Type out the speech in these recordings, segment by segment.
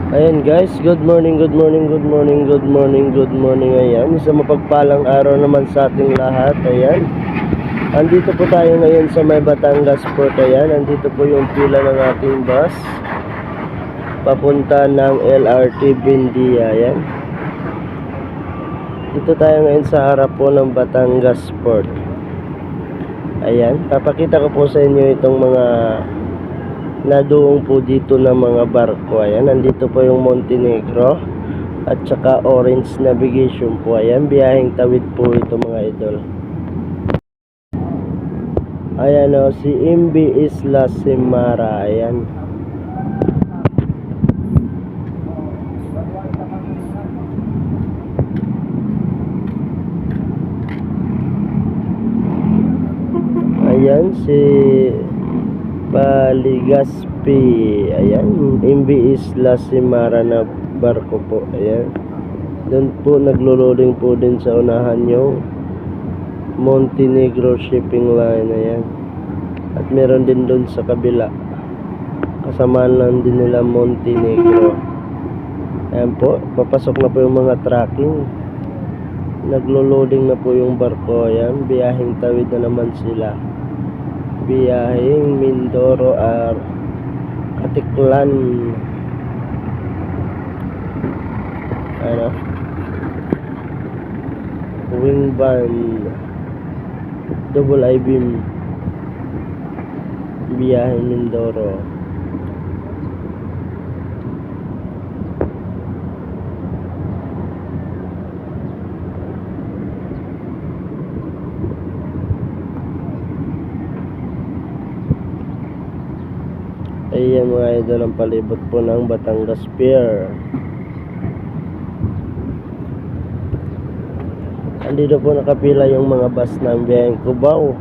Ayan guys, good morning, good morning, good morning, good morning, good morning. Ayan, isang mapagpalang araw naman sa ating lahat. Ayan, andito po tayo ngayon sa may Batangas Port. Ayan, andito po yung pila ng ating bus papunta ng LRT Buendia. Ayan, dito tayo ngayon sa harap po ng Batangas Port. Ayan, papakita ko po sa inyo itong mga naduong po dito ng mga barko. Ayan, nandito po yung Montenegro at saka Orange Navigation po. Ayan, biyaheng tawid po ito mga idol. Ayan o, si MV Isla Simara. Ayan, ayan si Paligaspi. Ayan, MV Isla Simara na barko po. Ayan, doon po naglo-loading po din sa unahan yung Montenegro shipping line. Ayan, at meron din doon sa kabila, kasamaan lang din nila Montenegro. Ayan po, papasok na po yung mga tracking, naglo-loading na po yung barko. Ayan, biyaheng tawid na naman sila, biyaheng Mindoro or Katiklan. Ano, Wingban double I-beam, biyaheng Mindoro. Ayan mga idol, ang palibot po ng Batangas Pier. Andito po nakapila yung mga bus ng biyaheng Cubao,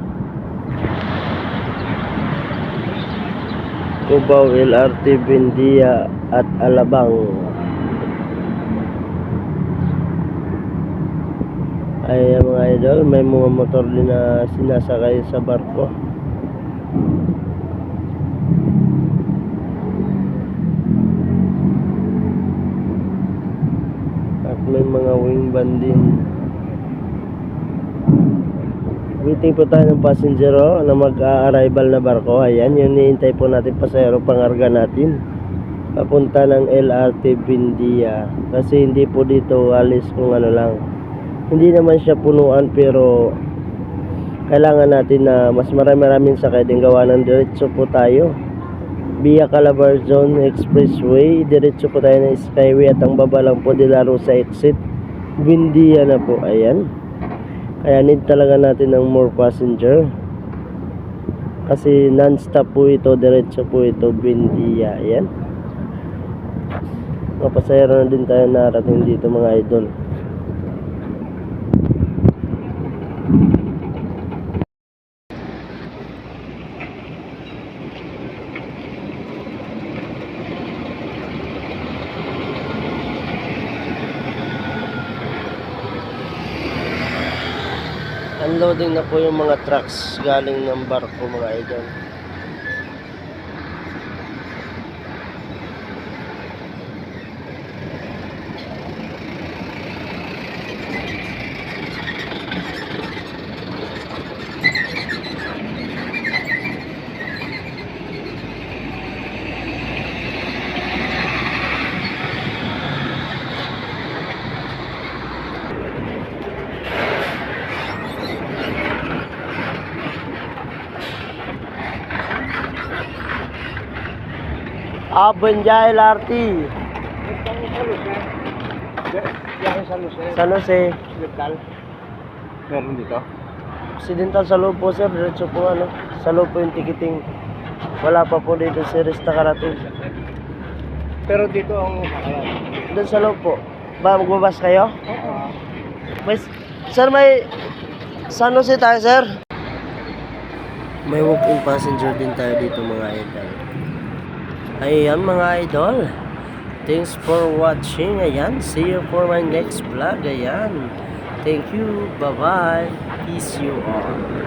LRT Buendia at Alabang. Ayan mga idol, may mga motor din na sinasakay sa barko. At may mga wingban din. Waiting po tayo ng passenger na mag-arrival na barko. Ayan, yun niintay po natin pasahero, pangarga natin papunta ng LRT Buendia. Kasi hindi po dito alis kung ano lang. Hindi naman siya punuan, pero kailangan natin na mas maraming sakay din, gawa ng diretso po tayo via Calabarzon Expressway. Diretso po tayo ng Skyway at ang baba lang po de la Rosa exit Buendia na po. Ayan, kaya need talaga natin ng more passenger kasi non-stop po ito, diretso po ito Buendia. Ayan, mga pasahero na din tayo narating dito mga idol. Unloading na po yung mga trucks galing ng barko mga idol. Buendia LRT San Jose. Meron dito? Occidental sa loob po sir, diretso po ano, sa loob po yung ticketing. Wala pa po dito si Rista Karating. Pero dito ang sakayan. Doon sa loob po. Ba, magbabas kayo? Oo. May, sir, may San Jose tayo sir. May walk-in passenger din tayo dito mga idol. Ayan mga idol, thanks for watching. Ayan, see you for my next vlog. Ayan, thank you, bye bye, peace you all.